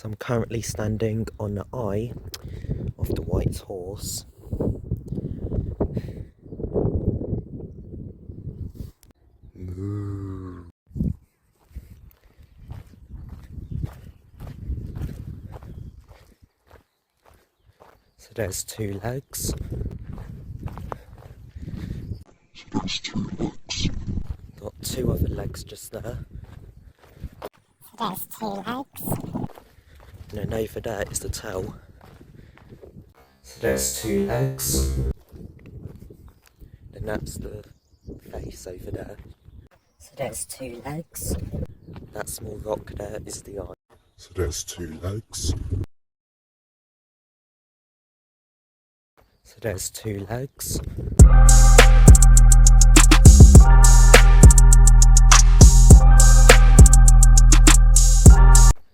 So I'm currently standing on the eye of the White Horse. Moo. So there's two legs. Got two other legs just there. So there's two legs. And then over there is the tail. So there's two legs. And that's the face over there. So there's two legs. That small rock there is the eye. So there's two legs. So there's two legs.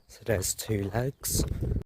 So there's two legs.